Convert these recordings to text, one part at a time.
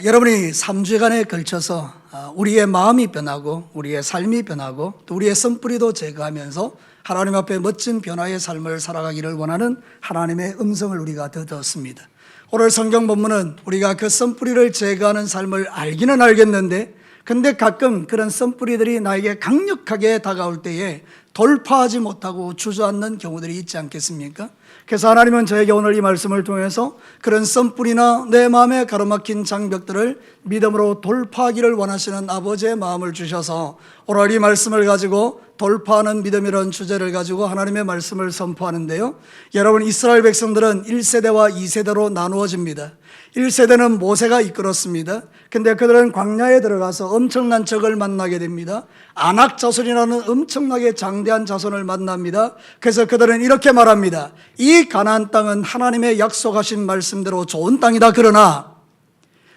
여러분이 3주간에 걸쳐서 우리의 마음이 변하고 우리의 삶이 변하고 또 우리의 선뿌리도 제거하면서 하나님 앞에 멋진 변화의 삶을 살아가기를 원하는 하나님의 음성을 우리가 듣었습니다. 오늘 성경 본문은 우리가 그 선뿌리를 제거하는 삶을 알기는 알겠는데 근데 가끔 그런 선뿌리들이 나에게 강력하게 다가올 때에 돌파하지 못하고 주저앉는 경우들이 있지 않겠습니까? 그래서 하나님은 저에게 오늘 이 말씀을 통해서 그런 선뿌리나 내 마음에 가로막힌 장벽들을 믿음으로 돌파하기를 원하시는 아버지의 마음을 주셔서 오늘 이 말씀을 가지고 돌파하는 믿음이라는 주제를 가지고 하나님의 말씀을 선포하는데요. 여러분, 이스라엘 백성들은 1세대와 2세대로 나누어집니다. 1세대는 모세가 이끌었습니다. 근데 그들은 광야에 들어가서 엄청난 적을 만나게 됩니다. 아낙 자손이라는 엄청나게 장대한 자손을 만납니다. 그래서 그들은 이렇게 말합니다. 이 가나안 땅은 하나님의 약속하신 말씀대로 좋은 땅이다. 그러나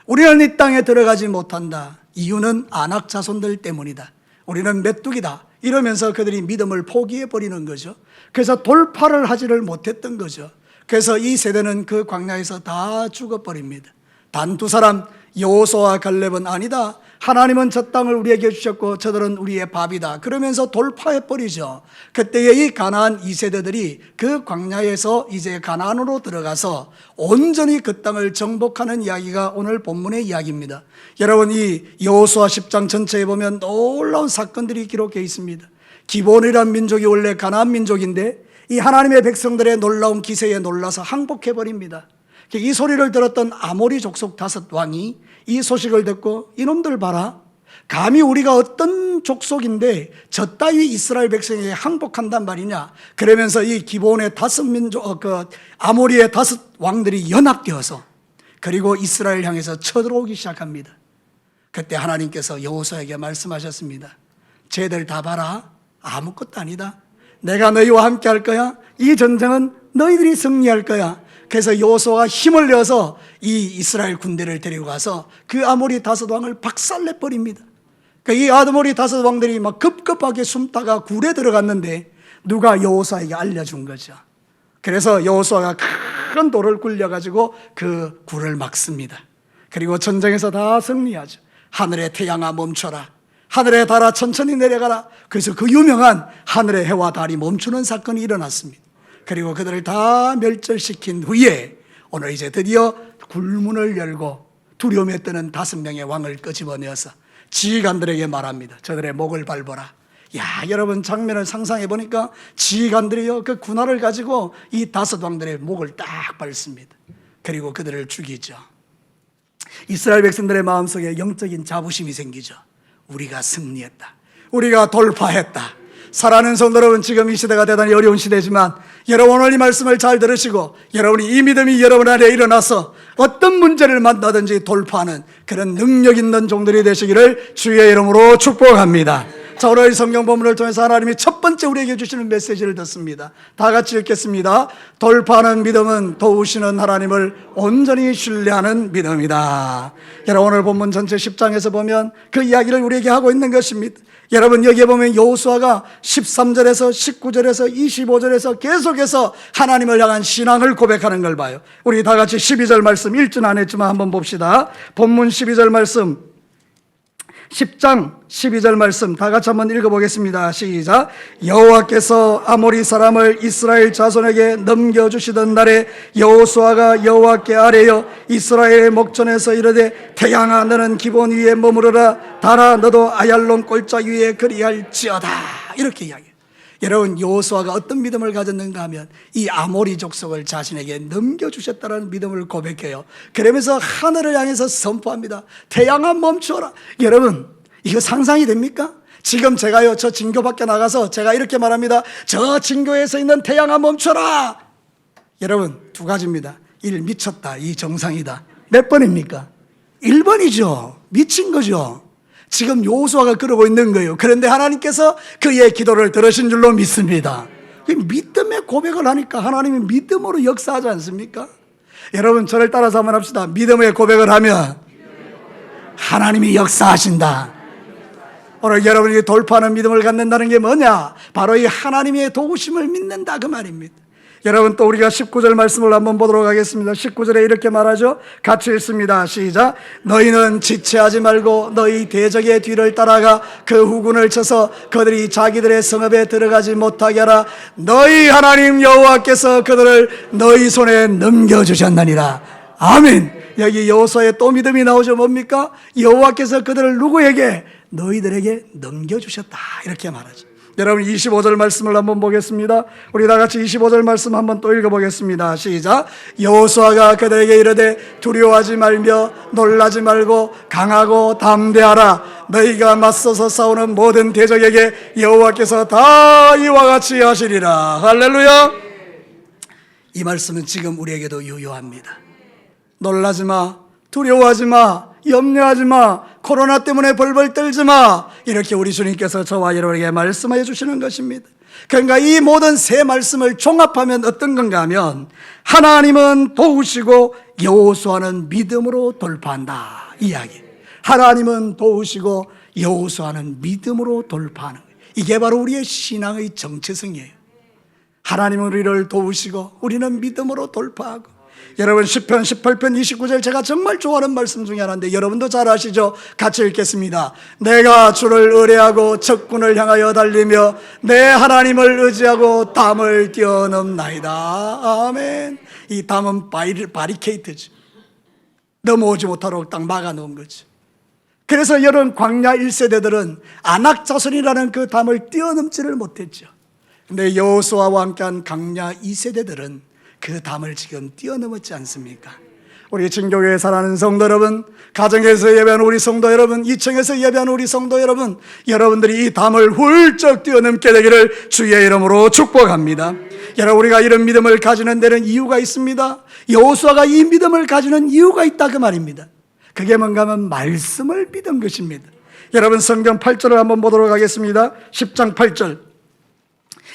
우리는 이 땅에 들어가지 못한다. 이유는 아낙 자손들 때문이다. 우리는 메뚜기다. 이러면서 그들이 믿음을 포기해버리는 거죠. 그래서 돌파를 하지를 못했던 거죠. 그래서 이 세대는 그 광야에서 다 죽어버립니다. 단 두 사람, 여호수아와 갈렙은 아니다. 하나님은 저 땅을 우리에게 주셨고 저들은 우리의 밥이다. 그러면서 돌파해버리죠. 그때의 이 가나안 2세대들이 그 광야에서 이제 가나안으로 들어가서 온전히 그 땅을 정복하는 이야기가 오늘 본문의 이야기입니다. 여러분, 이 여호수아 10장 전체에 보면 놀라운 사건들이 기록되어 있습니다. 기브온이란 민족이 원래 가나안 민족인데 이 하나님의 백성들의 놀라운 기세에 놀라서 항복해버립니다. 이 소리를 들었던 아모리 족속 5왕이 이 소식을 듣고 이놈들 봐라, 감히 우리가 어떤 족속인데 저 따위 이스라엘 백성에게 항복한단 말이냐. 그러면서 이 기브온의 5민족, 아모리의 5왕들이 연합되어서 그리고 이스라엘 향해서 쳐들어오기 시작합니다. 그때 하나님께서 여호수아에게 말씀하셨습니다. 쟤들 다 봐라, 아무것도 아니다. 내가 너희와 함께 할 거야. 이 전쟁은 너희들이 승리할 거야. 그래서 여호수아가 힘을 내어서 이 이스라엘 군대를 데리고 가서 그 아모리 5왕을 박살내 버립니다. 이 아모리 5왕들이 막 급급하게 숨다가 굴에 들어갔는데 누가 여호수아에게 알려준 거죠. 그래서 여호수아가 큰 돌을 굴려가지고 그 굴을 막습니다. 그리고 전쟁에서 다 승리하죠. 하늘의 태양아 멈춰라, 하늘의 달아 천천히 내려가라. 그래서 그 유명한 하늘의 해와 달이 멈추는 사건이 일어났습니다. 그리고 그들을 다 멸절시킨 후에 오늘 이제 드디어 굴문을 열고 두려움에 뜨는 5명의 왕을 끄집어내어서 지휘관들에게 말합니다. 저들의 목을 밟아라. 야, 여러분, 장면을 상상해 보니까 지휘관들이요, 그 군화를 가지고 이 5왕들의 목을 딱 밟습니다. 그리고 그들을 죽이죠. 이스라엘 백성들의 마음속에 영적인 자부심이 생기죠. 우리가 승리했다. 우리가 돌파했다. 사랑하는 성도 여러분, 지금 이 시대가 대단히 어려운 시대지만 여러분, 오늘 이 말씀을 잘 들으시고 여러분이 이 믿음이 여러분 안에 일어나서 어떤 문제를 만나든지 돌파하는 그런 능력 있는 종들이 되시기를 주의 이름으로 축복합니다. 자, 오늘 이 성경 본문을 통해서 하나님이 첫 번째 우리에게 주시는 메시지를 듣습니다. 다 같이 읽겠습니다. 돌파하는 믿음은 도우시는 하나님을 온전히 신뢰하는 믿음이다. 여러분, 오늘 본문 전체 10장에서 보면 그 이야기를 우리에게 하고 있는 것입니다. 여러분, 여기에 보면 여호수아가 13절에서 19절에서 25절에서 계속해서 하나님을 향한 신앙을 고백하는 걸 봐요. 우리 다 같이 12절 말씀, 읽지는 안 했지만 한번 봅시다. 본문 12절 말씀, 10장 12절 말씀 다 같이 한번 읽어보겠습니다. 시작. 여호와께서 아모리 사람을 이스라엘 자손에게 넘겨주시던 날에 여호수아가 여호와께 아뢰어 이스라엘의 목전에서 이르되 태양아 너는 기본 위에 머무르라, 달아 너도 아얄론 골짜 위에 그리할지어다. 이렇게 이야기해요. 여러분, 여호수아가 어떤 믿음을 가졌는가 하면 이 아모리 족속을 자신에게 넘겨주셨다는 믿음을 고백해요. 그러면서 하늘을 향해서 선포합니다. 태양아 멈춰라. 여러분, 이거 상상이 됩니까? 지금 제가요, 저 진교 밖에 나가서 제가 이렇게 말합니다. 저 진교에서 있는 태양아 멈춰라. 여러분, 2가지입니다. 1, 미쳤다. 2, 정상이다. 몇 번입니까? 1번이죠. 미친 거죠. 지금 여호수아가 그러고 있는 거예요. 그런데 하나님께서 그의 기도를 들으신 줄로 믿습니다. 믿음의 고백을 하니까 하나님이 믿음으로 역사하지 않습니까? 여러분, 저를 따라서 한번 합시다. 믿음의 고백을 하면 하나님이 역사하신다. 오늘 여러분이 돌파하는 믿음을 갖는다는 게 뭐냐? 바로 이 하나님의 도우심을 믿는다, 그 말입니다. 여러분, 또 우리가 19절 말씀을 한번 보도록 하겠습니다. 19절에 이렇게 말하죠. 같이 읽습니다. 시작. 너희는 지체하지 말고 너희 대적의 뒤를 따라가 그 후군을 쳐서 그들이 자기들의 성읍에 들어가지 못하게 하라. 너희 하나님 여호와께서 그들을 너희 손에 넘겨주셨느니라. 아멘. 여기 여호수아의 또 믿음이 나오죠. 뭡니까? 여호와께서 그들을 누구에게? 너희들에게 넘겨주셨다, 이렇게 말하죠. 여러분, 25절 말씀을 한번 보겠습니다. 우리 다 같이 25절 말씀 한번 또 읽어보겠습니다. 시작. 여호수아가 그들에게 이르되 두려워하지 말며 놀라지 말고 강하고 담대하라. 너희가 맞서서 싸우는 모든 대적에게 여호와께서 다 이와 같이 하시리라. 할렐루야. 이 말씀은 지금 우리에게도 유효합니다. 놀라지 마, 두려워하지 마, 염려하지 마, 코로나 때문에 벌벌 떨지 마, 이렇게 우리 주님께서 저와 여러분에게 말씀해 주시는 것입니다. 그러니까 이 모든 세 말씀을 종합하면 어떤 건가 하면, 하나님은 도우시고 여호수아는 믿음으로 돌파한다, 이 이야기. 하나님은 도우시고 여호수아는 믿음으로 돌파하는 거예요. 이게 바로 우리의 신앙의 정체성이에요. 하나님은 우리를 도우시고 우리는 믿음으로 돌파하고. 여러분, 시편 18편 29절 제가 정말 좋아하는 말씀 중에 하나인데 여러분도 잘 아시죠? 같이 읽겠습니다. 내가 주를 의뢰하고 적군을 향하여 달리며 내 하나님을 의지하고 담을 뛰어넘나이다. 아멘. 이 담은 바리케이트죠. 넘어오지 못하도록 딱 막아놓은 거죠. 그래서 여러분, 광야 1세대들은 아낙 자손이라는 그 담을 뛰어넘지를 못했죠. 근데 여호수아와 함께한 광야 2세대들은 그 담을 지금 뛰어넘었지 않습니까? 우리 진교회에 살아가는 성도 여러분, 가정에서 예배하는 우리 성도 여러분, 2층에서 예배하는 우리 성도 여러분, 여러분들이 이 담을 훌쩍 뛰어넘게 되기를 주의 이름으로 축복합니다. 여러분, 우리가 이런 믿음을 가지는 데는 이유가 있습니다. 여호수아가 이 믿음을 가지는 이유가 있다, 그 말입니다. 그게 뭔가 하면 말씀을 믿은 것입니다. 여러분, 성경 8절을 한번 보도록 하겠습니다. 10장 8절.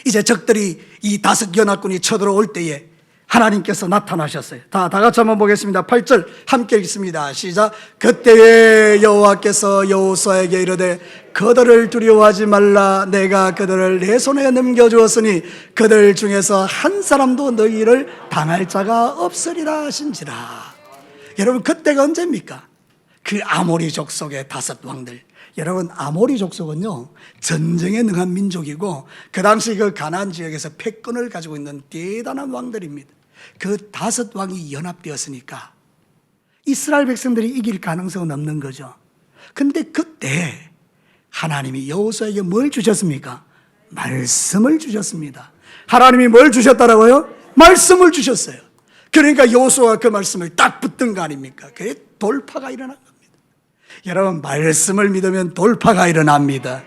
이제 적들이 이 다섯 연합군이 쳐들어올 때에 하나님께서 나타나셨어요. 다 같이 한번 보겠습니다. 8절 함께 읽습니다. 시작. 그때에 여호와께서 여호수아에게 이르되 그들을 두려워하지 말라. 내가 그들을 내 손에 넘겨주었으니 그들 중에서 한 사람도 너희를 당할 자가 없으리라 하신지라. 여러분, 그때가 언제입니까? 그 아모리 족속의 다섯 왕들. 여러분, 아모리 족속은요, 전쟁에 능한 민족이고 그 당시 그 가나안 지역에서 패권을 가지고 있는 대단한 왕들입니다. 그 다섯 왕이 연합되었으니까 이스라엘 백성들이 이길 가능성은 없는 거죠. 근데 그때 하나님이 여호수아에게 뭘 주셨습니까? 말씀을 주셨습니다. 하나님이 뭘 주셨다라고요? 말씀을 주셨어요. 그러니까 여호수아가 그 말씀을 딱 붙든 거 아닙니까? 그게 돌파가 일어난 겁니다. 여러분, 말씀을 믿으면 돌파가 일어납니다.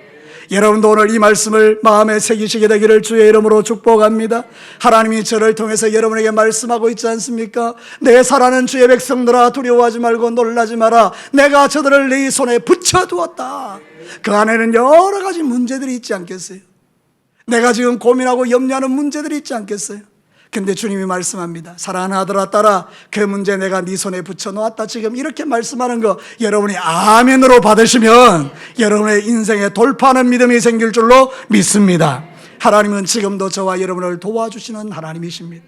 여러분도 오늘 이 말씀을 마음에 새기시게 되기를 주의 이름으로 축복합니다. 하나님이 저를 통해서 여러분에게 말씀하고 있지 않습니까? 내 사랑하는 주의 백성들아, 두려워하지 말고 놀라지 마라. 내가 저들을 네 손에 붙여두었다. 그 안에는 여러 가지 문제들이 있지 않겠어요? 내가 지금 고민하고 염려하는 문제들이 있지 않겠어요? 근데 주님이 말씀합니다. 사랑하는 아들아, 딸아, 그 문제 내가 네 손에 붙여놓았다. 지금 이렇게 말씀하는 거 여러분이 아멘으로 받으시면 여러분의 인생에 돌파하는 믿음이 생길 줄로 믿습니다. 하나님은 지금도 저와 여러분을 도와주시는 하나님이십니다.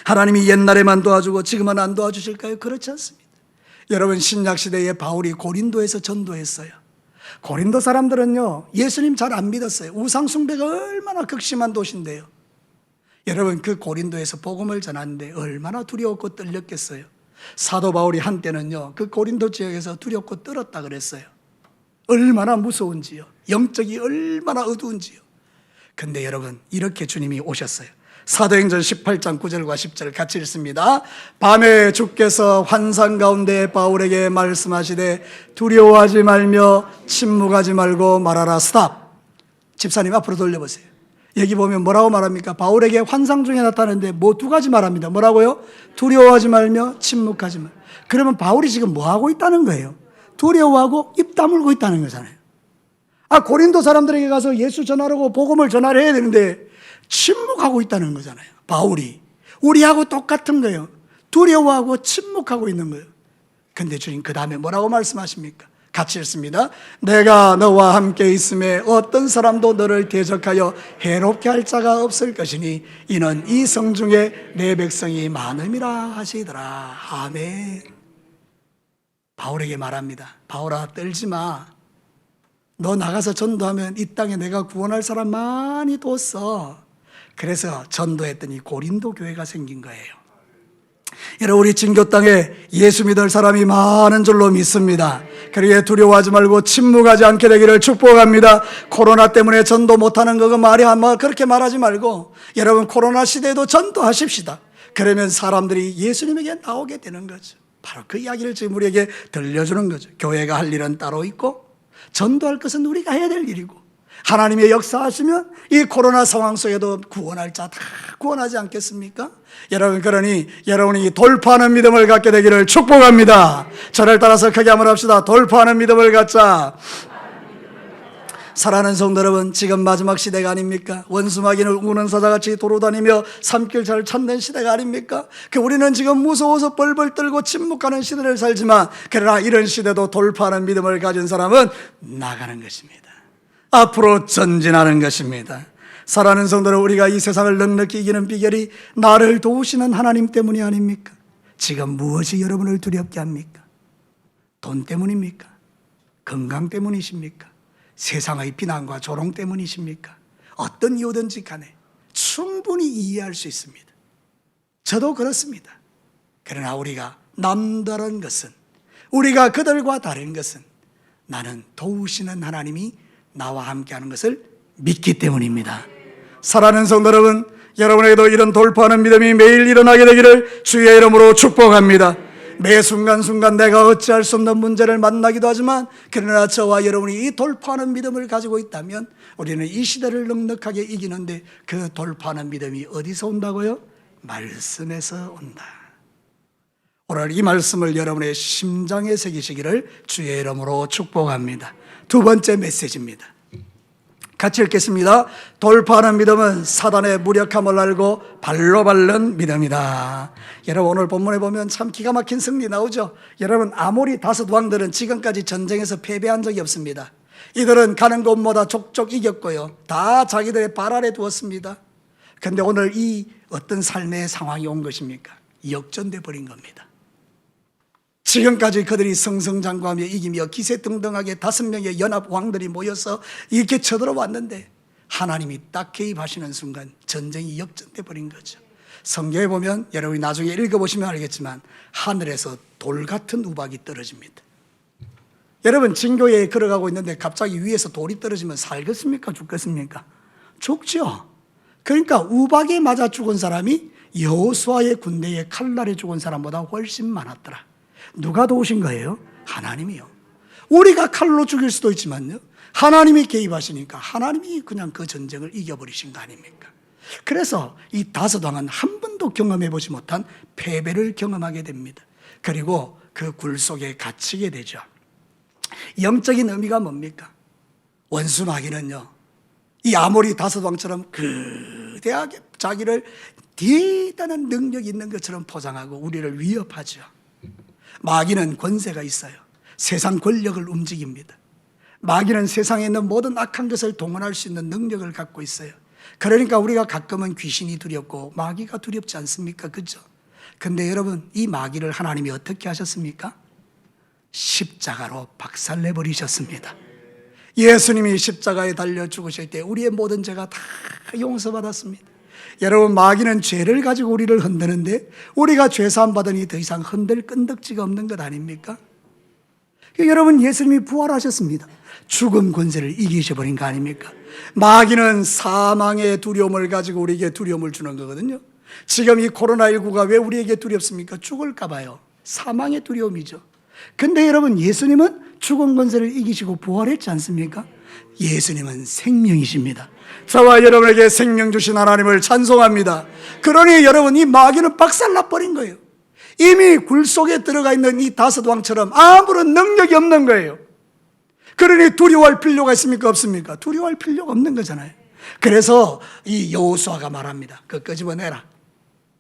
하나님이 옛날에만 도와주고 지금은 안 도와주실까요? 그렇지 않습니다. 여러분, 신약시대에 바울이 고린도에서 전도했어요. 고린도 사람들은요, 예수님 잘 안 믿었어요. 우상숭배가 얼마나 극심한 도시인데요. 여러분, 그 고린도에서 복음을 전하는데 얼마나 두려웠고 떨렸겠어요. 사도 바울이 한때는요, 그 고린도 지역에서 두렵고 떨었다 그랬어요. 얼마나 무서운지요. 영적이 얼마나 어두운지요. 근데 여러분, 이렇게 주님이 오셨어요. 사도행전 18장 9절과 10절 같이 읽습니다. 밤에 주께서 환상 가운데 바울에게 말씀하시되 두려워하지 말며 침묵하지 말고 말하라. 스탑. 집사님 앞으로 돌려보세요. 여기 보면 뭐라고 말합니까? 바울에게 환상 중에 나타나는데 뭐 두 가지 말합니다. 뭐라고요? 두려워하지 말며 침묵하지 말. 그러면 바울이 지금 뭐 하고 있다는 거예요? 두려워하고 입 다물고 있다는 거잖아요. 고린도 사람들에게 가서 예수 전하라고 복음을 전하려 해야 되는데 침묵하고 있다는 거잖아요. 바울이 우리하고 똑같은 거예요. 두려워하고 침묵하고 있는 거예요. 근데 주님 그 다음에 뭐라고 말씀하십니까? 같이 읽습니다. 내가 너와 함께 있음에 어떤 사람도 너를 대적하여 해롭게 할 자가 없을 것이니 이는 이 성 중에 내 백성이 많음이라 하시더라. 아멘. 바울에게 말합니다. 바울아, 떨지 마. 너 나가서 전도하면 이 땅에 내가 구원할 사람 많이 뒀어. 그래서 전도했더니 고린도 교회가 생긴 거예요. 여러분, 우리 진교 땅에 예수 믿을 사람이 많은 줄로 믿습니다. 그러기에 두려워하지 말고 침묵하지 않게 되기를 축복합니다. 코로나 때문에 전도 못하는 거 말이 그렇게 말하지 말고 여러분, 코로나 시대에도 전도하십시다. 그러면 사람들이 예수님에게 나오게 되는 거죠. 바로 그 이야기를 지금 우리에게 들려주는 거죠. 교회가 할 일은 따로 있고 전도할 것은 우리가 해야 될 일이고, 하나님의 역사하시면 이 코로나 상황 속에도 구원할 자 다 구원하지 않겠습니까? 여러분, 그러니 여러분이 돌파하는 믿음을 갖게 되기를 축복합니다. 저를 따라서 크게 한번 합시다. 돌파하는 믿음을 갖자. 사랑하는 성도 여러분, 지금 마지막 시대가 아닙니까? 원수마귀를 우는 사자같이 도로다니며 삼킬자를 찾는 시대가 아닙니까? 우리는 지금 무서워서 벌벌 떨고 침묵하는 시대를 살지만, 그러나 이런 시대도 돌파하는 믿음을 가진 사람은 나가는 것입니다. 앞으로 전진하는 것입니다. 사랑하는 성도들, 우리가 이 세상을 넉넉히 이기는 비결이 나를 도우시는 하나님 때문이 아닙니까? 지금 무엇이 여러분을 두렵게 합니까? 돈 때문입니까? 건강 때문이십니까? 세상의 비난과 조롱 때문이십니까? 어떤 이유든지 간에 충분히 이해할 수 있습니다. 저도 그렇습니다. 그러나 우리가 남다른 것은, 우리가 그들과 다른 것은 나는 도우시는 하나님이 나와 함께하는 것을 믿기 때문입니다. 사랑하는 성도 여러분, 여러분에게도 이런 돌파하는 믿음이 매일 일어나게 되기를 주의 이름으로 축복합니다. 매 순간순간 내가 어찌할 수 없는 문제를 만나기도 하지만, 그러나 저와 여러분이 이 돌파하는 믿음을 가지고 있다면 우리는 이 시대를 넉넉하게 이기는데, 그 돌파하는 믿음이 어디서 온다고요? 말씀에서 온다. 오늘 이 말씀을 여러분의 심장에 새기시기를 주의 이름으로 축복합니다. 두 번째 메시지입니다. 같이 읽겠습니다. 돌파하는 믿음은 사단의 무력함을 알고 발로 밟는 믿음이다. 여러분, 오늘 본문에 보면 참 기가 막힌 승리 나오죠. 여러분, 아모리 다섯 왕들은 지금까지 전쟁에서 패배한 적이 없습니다. 이들은 가는 곳마다 족족 이겼고요, 다 자기들의 발 아래 두었습니다. 그런데 오늘 이 어떤 삶의 상황이 온 것입니까? 역전돼 버린 겁니다. 지금까지 그들이 승승장구하며 이기며 기세등등하게 5명의 연합 왕들이 모여서 이렇게 쳐들어왔는데, 하나님이 딱 개입하시는 순간 전쟁이 역전돼 버린 거죠. 성경에 보면 여러분이 나중에 읽어보시면 알겠지만 하늘에서 돌 같은 우박이 떨어집니다. 여러분, 진교회에 걸어가고 있는데 갑자기 위에서 돌이 떨어지면 살겠습니까? 죽겠습니까? 죽죠. 그러니까 우박에 맞아 죽은 사람이 여호수아의 군대에 칼날에 죽은 사람보다 훨씬 많았더라. 누가 도우신 거예요? 하나님이요. 우리가 칼로 죽일 수도 있지만요, 하나님이 개입하시니까 하나님이 그냥 그 전쟁을 이겨버리신 거 아닙니까? 그래서 이 다섯 왕은 한 번도 경험해보지 못한 패배를 경험하게 됩니다. 그리고 그 굴 속에 갇히게 되죠. 영적인 의미가 뭡니까? 원수 마귀는요, 이 아모리 다섯 왕처럼 거대하게 자기를 대단한 능력이 있는 것처럼 포장하고 우리를 위협하죠. 마귀는 권세가 있어요. 세상 권력을 움직입니다. 마귀는 세상에 있는 모든 악한 것을 동원할 수 있는 능력을 갖고 있어요. 그러니까 우리가 가끔은 귀신이 두렵고 마귀가 두렵지 않습니까? 그죠? 근데 여러분, 이 마귀를 하나님이 어떻게 하셨습니까? 십자가로 박살내버리셨습니다. 예수님이 십자가에 달려 죽으실 때 우리의 모든 죄가 다 용서받았습니다. 여러분, 마귀는 죄를 가지고 우리를 흔드는데 우리가 죄사함 받으니 더 이상 흔들 끈덕지가 없는 것 아닙니까? 여러분, 예수님이 부활하셨습니다. 죽음 권세를 이기셔버린 거 아닙니까? 마귀는 사망의 두려움을 가지고 우리에게 두려움을 주는 거거든요. 지금 이 코로나19가 왜 우리에게 두렵습니까? 죽을까 봐요. 사망의 두려움이죠. 근데 여러분, 예수님은 죽음 권세를 이기시고 부활했지 않습니까? 예수님은 생명이십니다. 저와 여러분에게 생명 주신 하나님을 찬송합니다. 그러니 여러분, 이 마귀는 박살나버린 거예요. 이미 굴 속에 들어가 있는 이 다섯 왕처럼 아무런 능력이 없는 거예요. 그러니 두려워할 필요가 있습니까? 없습니까? 두려워할 필요가 없는 거잖아요. 그래서 이 여호수아가 말합니다. 그거 끄집어내라.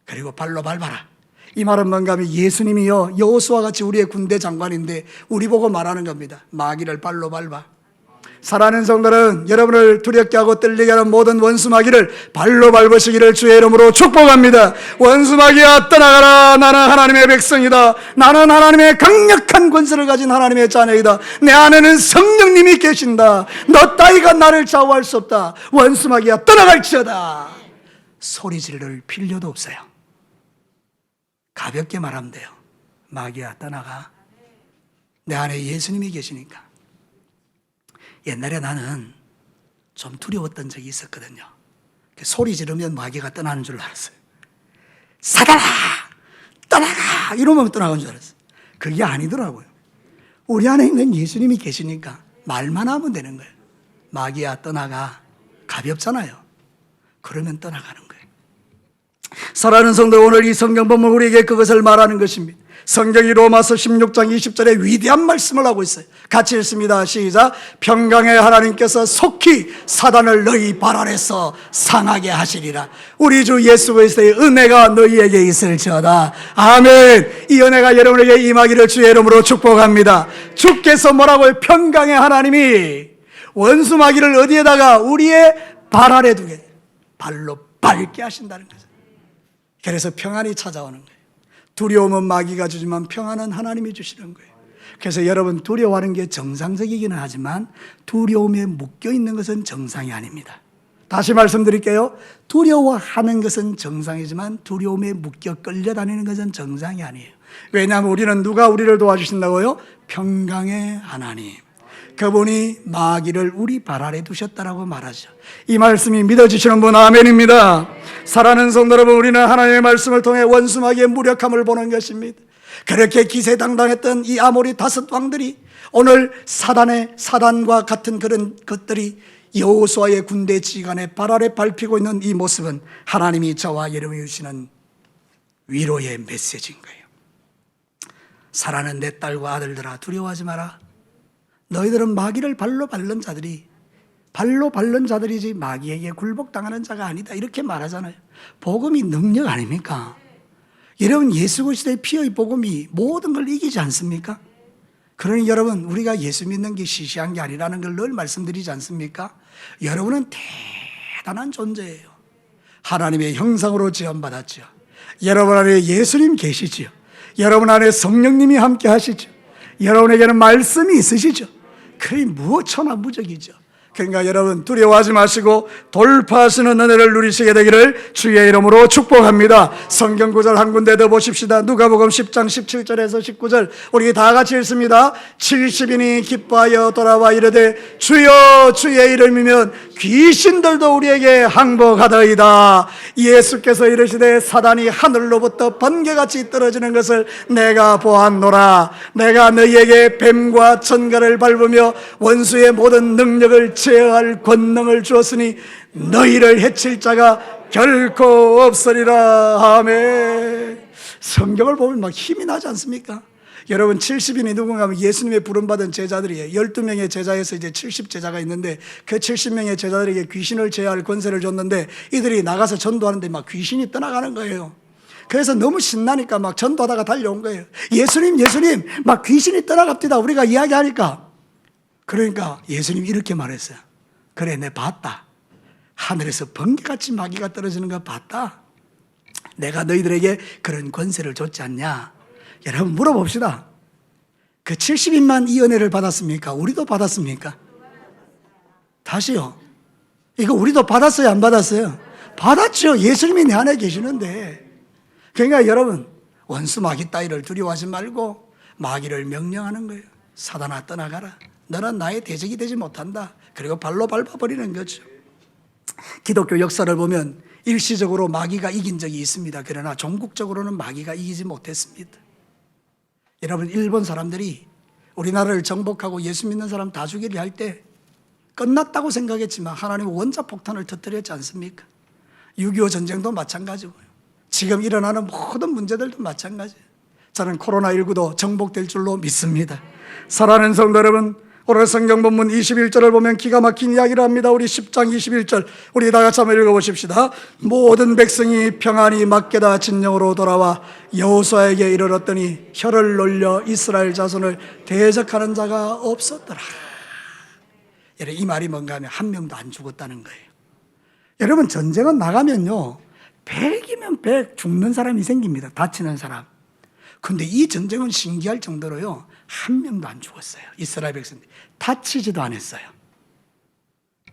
그리고 발로 밟아라. 이 말은 뭔가 하면 예수님이요 여호수아와 같이 우리의 군대 장관인데 우리 보고 말하는 겁니다. 마귀를 발로 밟아. 사랑하는 성도는 여러분을 두렵게 하고 떨리게 하는 모든 원수 마귀를 발로 밟으시기를 주의 이름으로 축복합니다. 원수 마귀야 떠나가라. 나는 하나님의 백성이다. 나는 하나님의 강력한 권세를 가진 하나님의 자녀이다. 내 안에는 성령님이 계신다. 너 따위가 나를 좌우할 수 없다. 원수 마귀야 떠나갈지어다. 소리 지를 필요도 없어요. 가볍게 말하면 돼요. 마귀야 떠나가. 내 안에 예수님이 계시니까. 옛날에 나는 좀 두려웠던 적이 있었거든요. 소리 지르면 마귀가 떠나는 줄 알았어요. 사단아 떠나가 이러면 떠나가는 줄 알았어요. 그게 아니더라고요. 우리 안에 있는 예수님이 계시니까 말만 하면 되는 거예요. 마귀야 떠나가. 가볍잖아요. 그러면 떠나가는 거예요. 사랑하는 성도, 오늘 이 성경 본문 우리에게 그것을 말하는 것입니다. 성경이 로마서 16장 20절에 위대한 말씀을 하고 있어요. 같이 읽습니다. 시작. 평강의 하나님께서 속히 사단을 너희 발 아래서 상하게 하시리라. 우리 주 예수 그리스도의 은혜가 너희에게 있을지어다. 아멘. 이 은혜가 여러분에게 임하기를 주의 이름으로 축복합니다. 주께서 뭐라고요? 평강의 하나님이 원수 마귀를 어디에다가? 우리의 발 아래 두게, 발로 밟게 하신다는 거죠. 그래서 평안이 찾아오는 거예요. 두려움은 마귀가 주지만 평안은 하나님이 주시는 거예요. 그래서 여러분, 두려워하는 게 정상적이기는 하지만 두려움에 묶여있는 것은 정상이 아닙니다. 다시 말씀드릴게요. 두려워하는 것은 정상이지만 두려움에 묶여 끌려다니는 것은 정상이 아니에요. 왜냐하면 우리는 누가 우리를 도와주신다고요? 평강의 하나님. 그분이 마귀를 우리 발 아래 두셨다라고 말하죠. 이 말씀이 믿어지시는 분 아멘입니다. 사랑하는 성도 여러분, 우리는 하나님의 말씀을 통해 원수 마귀의 무력함을 보는 것입니다. 그렇게 기세당당했던 이 아모리 5 왕들이 오늘 사단과 같은 그런 것들이 여호수아의 군대 지휘관의 발 아래 밟히고 있는 이 모습은 하나님이 저와 여러분이 주시는 위로의 메시지인 거예요. 사랑하는 내 딸과 아들들아, 두려워하지 마라. 너희들은 마귀를 발로 밟는 자들이지 마귀에게 굴복당하는 자가 아니다. 이렇게 말하잖아요. 복음이 능력 아닙니까? 여러분, 예수 그리스도의 피의 복음이 모든 걸 이기지 않습니까? 그러니 여러분, 우리가 예수 믿는 게 시시한 게 아니라는 걸 늘 말씀드리지 않습니까? 여러분은 대단한 존재예요. 하나님의 형상으로 지음받았죠. 여러분 안에 예수님 계시죠. 여러분 안에 성령님이 함께 하시죠. 여러분에게는 말씀이 있으시죠. 그게 무엇 천하무적이죠. 그러니까 여러분, 두려워하지 마시고 돌파하시는 은혜를 누리시게 되기를 주의 이름으로 축복합니다. 성경 구절 한 군데 더 보십시다. 누가복음 10장 17절에서 19절 우리 다 같이 읽습니다. 70인이 기뻐하여 돌아와 이르되 주여, 주의 이름이면 귀신들도 우리에게 항복하더이다. 예수께서 이르시되 사단이 하늘로부터 번개같이 떨어지는 것을 내가 보았노라. 내가 너희에게 뱀과 천가를 밟으며 원수의 모든 능력을 제어할 권능을 주었으니 너희를 해칠 자가 결코 없으리라. 아멘. 성경을 보면 막 힘이 나지 않습니까? 여러분, 70인이 누군가 하면 예수님의 부름받은 제자들이에요. 12명의 제자에서 이제 70제자가 있는데 그 70명의 제자들에게 귀신을 제어할 권세를 줬는데 이들이 나가서 전도하는데 막 귀신이 떠나가는 거예요. 그래서 너무 신나니까 막 전도하다가 달려온 거예요. 예수님, 예수님, 막 귀신이 떠나갑니다. 우리가 이야기하니까. 그러니까 예수님이 이렇게 말했어요. 그래, 내 봤다. 하늘에서 번개같이 마귀가 떨어지는 거 봤다. 내가 너희들에게 그런 권세를 줬지 않냐. 여러분, 물어봅시다. 그 70인만 이 은혜를 받았습니까? 우리도 받았습니까? 다시요. 이거 우리도 받았어요, 안 받았어요? 받았죠. 예수님이 내 안에 계시는데. 그러니까 여러분, 원수 마귀 따위를 두려워하지 말고 마귀를 명령하는 거예요. 사단아, 떠나가라. 너는 나의 대적이 되지 못한다. 그리고 발로 밟아버리는 거죠. 기독교 역사를 보면 일시적으로 마귀가 이긴 적이 있습니다. 그러나 종국적으로는 마귀가 이기지 못했습니다. 여러분, 일본 사람들이 우리나라를 정복하고 예수 믿는 사람 다 죽이려 할 때 끝났다고 생각했지만 하나님은 원자폭탄을 터뜨렸지 않습니까? 6.25 전쟁도 마찬가지고요. 지금 일어나는 모든 문제들도 마찬가지예요. 저는 코로나19도 정복될 줄로 믿습니다. 사랑하는 성도 여러분, 오늘 성경 본문 21절을 보면 기가 막힌 이야기를 합니다. 우리 10장 21절 우리 다 같이 한번 읽어보십시다. 모든 백성이 평안히 막게다 진영으로 돌아와 여호수아에게 이르렀더니 혀를 놀려 이스라엘 자손을 대적하는 자가 없었더라. 이 말이 뭔가 하면 한 명도 안 죽었다는 거예요. 여러분, 전쟁은 나가면요 100이면 100 죽는 사람이 생깁니다. 다치는 사람. 근데 이 전쟁은 신기할 정도로요 한 명도 안 죽었어요. 이스라엘 백성들 다치지도 않았어요.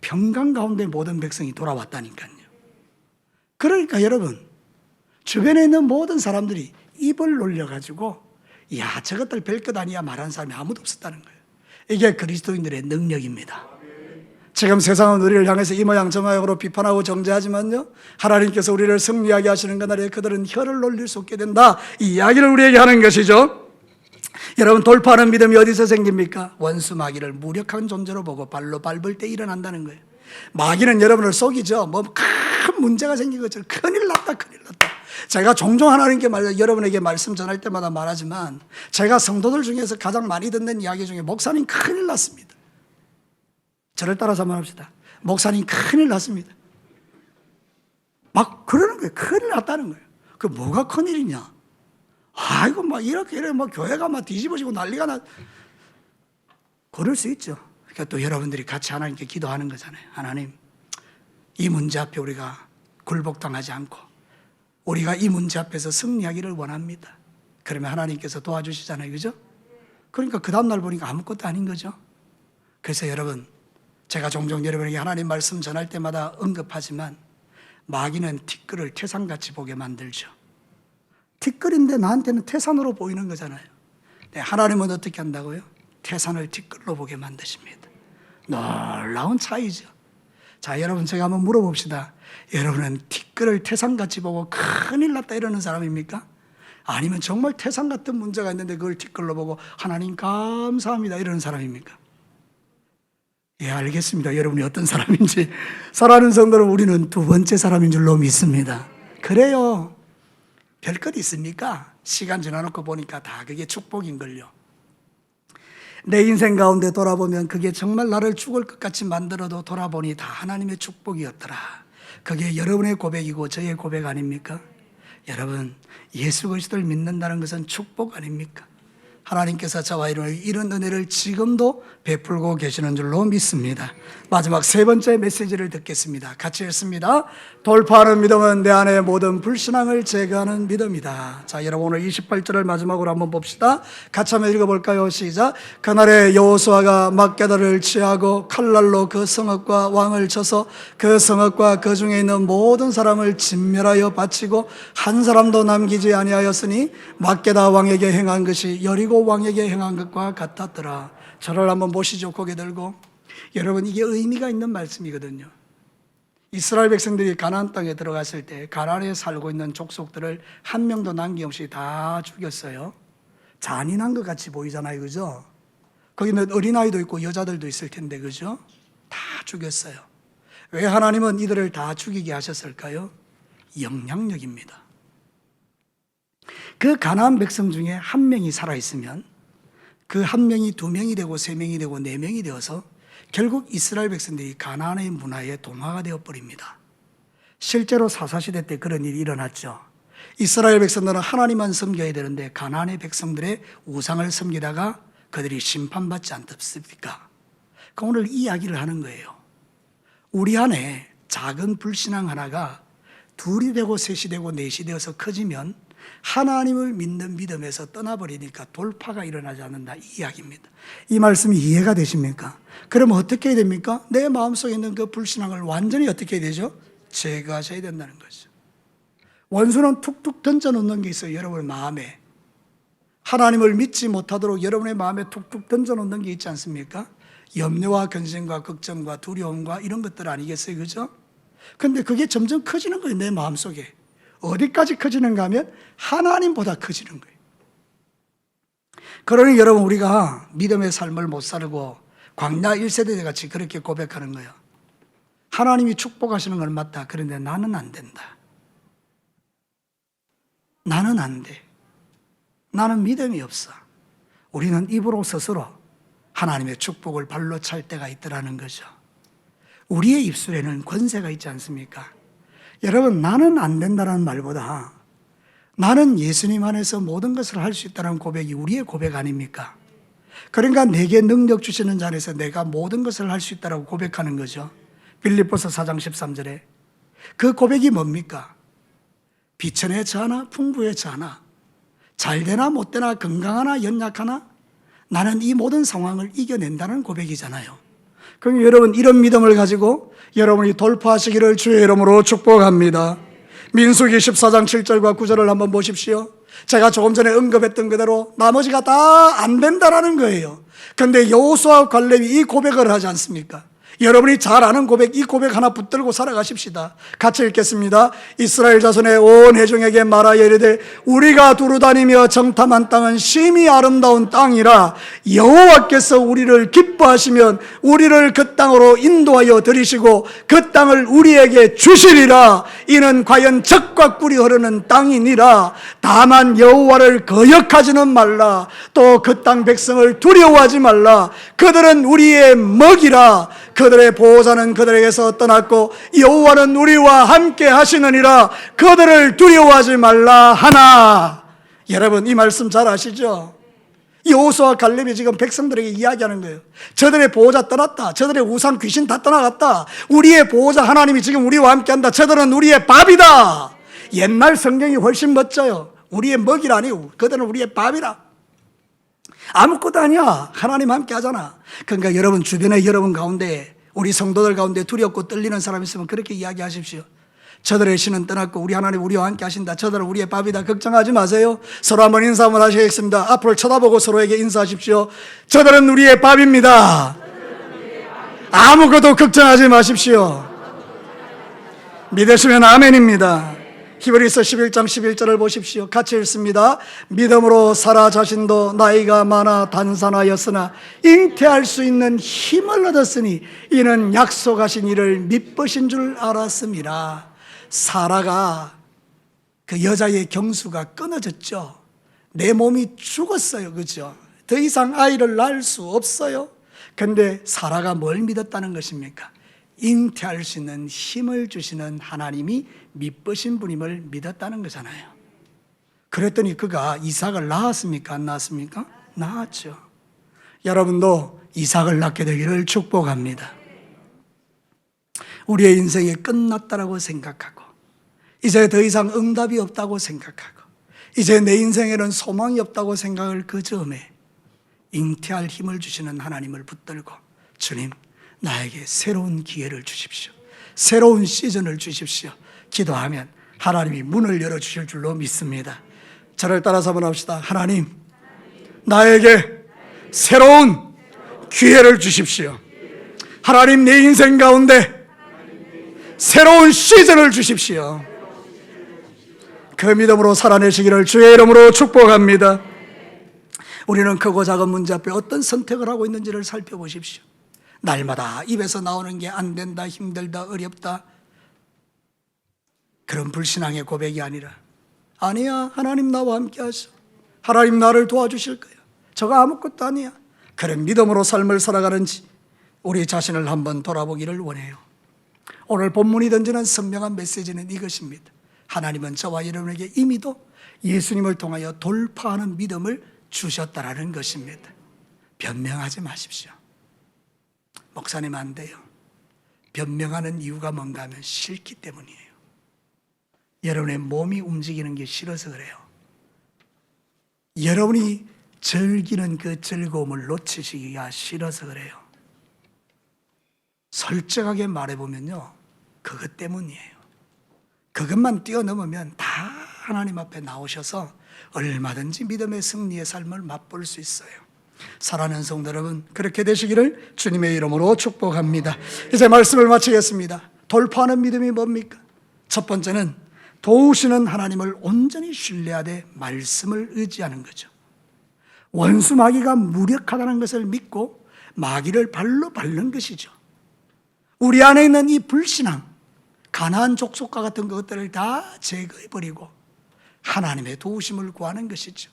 평강 가운데 모든 백성이 돌아왔다니까요. 그러니까 여러분, 주변에 있는 모든 사람들이 입을 놀려가지고 야 저것들 별것 아니야 말하는 사람이 아무도 없었다는 거예요. 이게 그리스도인들의 능력입니다. 지금 세상은 우리를 향해서 이 모양 저 모양으로 비판하고 정죄하지만요 하나님께서 우리를 승리하게 하시는 그날에 그들은 혀를 놀릴 수 없게 된다, 이 이야기를 우리에게 하는 것이죠. 여러분, 돌파하는 믿음이 어디서 생깁니까? 원수 마귀를 무력한 존재로 보고 발로 밟을 때 일어난다는 거예요. 마귀는 여러분을 속이죠. 뭐 큰 문제가 생긴 것처럼 큰일 났다 큰일 났다. 제가 종종 하나님께 여러분에게 말씀 전할 때마다 말하지만 제가 성도들 중에서 가장 많이 듣는 이야기 중에 목사님 큰일 났습니다. 저를 따라서 말합시다. 목사님 큰일 났습니다. 막 그러는 거예요. 큰일 났다는 거예요. 그 뭐가 큰일이냐? 아이고 막 이렇게 막 교회가 막 뒤집어지고 난리가 나. 그럴 수 있죠. 그러니까 또 여러분들이 같이 하나님께 기도하는 거잖아요. 하나님, 이 문제 앞에 우리가 굴복당하지 않고 우리가 이 문제 앞에서 승리하기를 원합니다. 그러면 하나님께서 도와주시잖아요. 그죠? 그러니까 그 다음날 보니까 아무것도 아닌 거죠. 그래서 여러분, 제가 종종 여러분에게 하나님 말씀 전할 때마다 언급하지만 마귀는 티끌을 태산같이 보게 만들죠. 티끌인데 나한테는 태산으로 보이는 거잖아요. 네, 하나님은 어떻게 한다고요? 태산을 티끌로 보게 만드십니다. 놀라운 차이죠. 자, 여러분, 제가 한번 물어봅시다. 여러분은 티끌을 태산같이 보고 큰일 났다 이러는 사람입니까? 아니면 정말 태산 같은 문제가 있는데 그걸 티끌로 보고 하나님 감사합니다 이러는 사람입니까? 예, 알겠습니다. 여러분이 어떤 사람인지. 사랑하는 성도는 우리는 두 번째 사람인 줄로 믿습니다. 그래요. 별것 있습니까? 시간 지나놓고 보니까 다 그게 축복인걸요. 내 인생 가운데 돌아보면 그게 정말 나를 죽을 것 같이 만들어도 돌아보니 다 하나님의 축복이었더라. 그게 여러분의 고백이고 저의 고백 아닙니까? 여러분, 예수 그리스도를 믿는다는 것은 축복 아닙니까? 하나님께서 저와 이런 은혜를 지금도 베풀고 계시는 줄로 믿습니다. 마지막 세 번째 메시지를 듣겠습니다. 같이 읽습니다. 돌파하는 믿음은 내 안의 모든 불신앙을 제거하는 믿음이다. 자, 여러분, 오늘 28절을 마지막으로 한번 봅시다. 같이 한번 읽어볼까요? 시작. 그날에 여호수아가 막게다를 취하고 칼날로 그 성읍과 왕을 쳐서 그 성읍과 그 중에 있는 모든 사람을 진멸하여 바치고 한 사람도 남기지 아니하였으니 막게다 왕에게 행한 것이 여리고 왕에게 행한 것과 같았더라. 저를 한번 보시죠. 고개 들고. 여러분, 이게 의미가 있는 말씀이거든요. 이스라엘 백성들이 가나안 땅에 들어갔을 때 가나안에 살고 있는 족속들을 한 명도 남김없이 다 죽였어요. 잔인한 것 같이 보이잖아요. 그죠? 거기는 어린아이도 있고 여자들도 있을 텐데, 그죠? 다 죽였어요. 왜 하나님은 이들을 다 죽이게 하셨을까요? 영향력입니다. 그 가나안 백성 중에 한 명이 살아있으면 그 한 명이 두 명이 되고 세 명이 되고 네 명이 되어서 결국 이스라엘 백성들이 가나안의 문화에 동화가 되어버립니다. 실제로 사사시대 때 그런 일이 일어났죠. 이스라엘 백성들은 하나님만 섬겨야 되는데 가나안의 백성들의 우상을 섬기다가 그들이 심판받지 않습니까? 그럼 오늘 이 이야기를 하는 거예요. 우리 안에 작은 불신앙 하나가 둘이 되고 셋이 되고 넷이 되어서 커지면 하나님을 믿는 믿음에서 떠나버리니까 돌파가 일어나지 않는다, 이 이야기입니다. 이 말씀이 이해가 되십니까? 그럼 어떻게 해야 됩니까? 내 마음속에 있는 그 불신앙을 완전히 어떻게 해야 되죠? 제거하셔야 된다는 거죠. 원수는 툭툭 던져놓는 게 있어요. 여러분의 마음에. 하나님을 믿지 못하도록 여러분의 마음에 툭툭 던져놓는 게 있지 않습니까? 염려와 근심과 걱정과 두려움과 이런 것들 아니겠어요? 그죠? 근데 그게 점점 커지는 거예요. 내 마음속에. 어디까지 커지는가 하면 하나님보다 커지는 거예요. 그러니 여러분, 우리가 믿음의 삶을 못 살고 광야 1세대 같이 그렇게 고백하는 거예요. 하나님이 축복하시는 건 맞다. 그런데 나는 안 된다. 나는 안 돼. 나는 믿음이 없어. 우리는 입으로 스스로 하나님의 축복을 발로 찰 때가 있더라는 거죠. 우리의 입술에는 권세가 있지 않습니까? 여러분, 나는 안 된다는 말보다 나는 예수님 안에서 모든 것을 할 수 있다는 고백이 우리의 고백 아닙니까? 그러니까 내게 능력 주시는 자 안에서 내가 모든 것을 할 수 있다고 고백하는 거죠. 빌립보서 4장 13절에 그 고백이 뭡니까? 비천에 처하나 풍부에 처하나 잘되나 못되나 건강하나 연약하나 나는 이 모든 상황을 이겨낸다는 고백이잖아요. 그럼 여러분, 이런 믿음을 가지고 여러분이 돌파하시기를 주의 이름으로 축복합니다. 민수기 14장 7절과 9절을 한번 보십시오. 제가 조금 전에 언급했던 그대로 나머지가 다 안 된다라는 거예요. 그런데 여호수아와 갈렙이 이 고백을 하지 않습니까? 여러분이 잘 아는 고백, 이 고백 하나 붙들고 살아가십시다. 같이 읽겠습니다. 이스라엘 자손의 온 회중에게 말하여 이르되 우리가 두루다니며 정탐한 땅은 심히 아름다운 땅이라 여호와께서 우리를 기뻐하시면 우리를 그 땅으로 인도하여 들이시고 그 땅을 우리에게 주시리라. 이는 과연 젖과 꿀이 흐르는 땅이니라. 다만 여호와를 거역하지는 말라. 또 그 땅 백성을 두려워하지 말라. 그들은 우리의 먹이라. 그들의 보호자는 그들에게서 떠났고 여호와는 우리와 함께 하시느니라. 그들을 두려워하지 말라 하나. 여러분, 이 말씀 잘 아시죠? 여호수아와 갈렙이 지금 백성들에게 이야기하는 거예요. 저들의 보호자 떠났다. 저들의 우상 귀신 다 떠나갔다. 우리의 보호자 하나님이 지금 우리와 함께 한다. 저들은 우리의 밥이다. 옛날 성경이 훨씬 멋져요. 우리의 먹이라 아니고 그들은 우리의 밥이라. 아무것도 아니야. 하나님 함께 하잖아. 그러니까 여러분 주변에 여러분 가운데 우리 성도들 가운데 두렵고 떨리는 사람 있으면 그렇게 이야기하십시오. 저들의 신은 떠났고 우리 하나님 우리와 함께 하신다. 저들은 우리의 밥이다. 걱정하지 마세요. 서로 한번 인사 한번 하시겠습니다. 앞을 쳐다보고 서로에게 인사하십시오. 저들은 우리의 밥입니다. 아무것도 걱정하지 마십시오. 믿으시면 아멘입니다. 히브리서 11장 11절을 보십시오. 같이 읽습니다. 믿음으로 사라 자신도 나이가 많아 단산하였으나 잉태할 수 있는 힘을 얻었으니 이는 약속하신 이를 믿으신 줄 알았습니다. 사라가 그 여자의 경수가 끊어졌죠. 내 몸이 죽었어요. 그죠? 더 이상 아이를 낳을 수 없어요. 근데 사라가 뭘 믿었다는 것입니까? 잉태할 수 있는 힘을 주시는 하나님이 믿으신 분임을 믿었다는 거잖아요. 그랬더니 그가 이삭을 낳았습니까? 안 낳았습니까? 낳았죠. 여러분도 이삭을 낳게 되기를 축복합니다. 우리의 인생이 끝났다라고 생각하고 이제 더 이상 응답이 없다고 생각하고 이제 내 인생에는 소망이 없다고 생각을 그 즈음에 잉태할 힘을 주시는 하나님을 붙들고 주님, 나에게 새로운 기회를 주십시오. 새로운 시즌을 주십시오. 기도하면 하나님이 문을 열어주실 줄로 믿습니다. 저를 따라서 한번 합시다. 하나님, 나에게 새로운 기회를 주십시오. 하나님, 내 인생 가운데 새로운 시즌을 주십시오. 그 믿음으로 살아내시기를 주의 이름으로 축복합니다. 우리는 크고 작은 문제 앞에 어떤 선택을 하고 있는지를 살펴보십시오. 날마다 입에서 나오는 게 안 된다, 힘들다, 어렵다, 그런 불신앙의 고백이 아니라 아니야, 하나님 나와 함께 하셔. 하나님 나를 도와주실 거야. 저거 아무것도 아니야. 그런 믿음으로 삶을 살아가는지 우리 자신을 한번 돌아보기를 원해요. 오늘 본문이 던지는 선명한 메시지는 이것입니다. 하나님은 저와 여러분에게 이미도 예수님을 통하여 돌파하는 믿음을 주셨다라는 것입니다. 변명하지 마십시오. 목사님 안 돼요. 변명하는 이유가 뭔가 하면 싫기 때문이에요. 여러분의 몸이 움직이는 게 싫어서 그래요. 여러분이 즐기는 그 즐거움을 놓치시기가 싫어서 그래요. 솔직하게 말해보면요, 그것 때문이에요. 그것만 뛰어넘으면 다 하나님 앞에 나오셔서 얼마든지 믿음의 승리의 삶을 맛볼 수 있어요. 사랑하는 성도 여러분, 그렇게 되시기를 주님의 이름으로 축복합니다. 이제 말씀을 마치겠습니다. 돌파하는 믿음이 뭡니까? 첫 번째는 도우시는 하나님을 온전히 신뢰하되 말씀을 의지하는 거죠. 원수 마귀가 무력하다는 것을 믿고 마귀를 발로 밟는 것이죠. 우리 안에 있는 이 불신앙, 가나안 족속과 같은 것들을 다 제거해버리고 하나님의 도우심을 구하는 것이죠.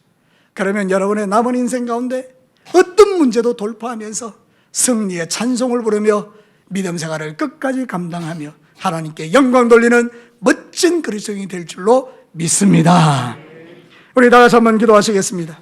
그러면 여러분의 남은 인생 가운데 어떤 문제도 돌파하면서 승리의 찬송을 부르며 믿음 생활을 끝까지 감당하며 하나님께 영광 돌리는 멋진 그리스도인이 될 줄로 믿습니다. 우리 다 같이 한번 기도하시겠습니다.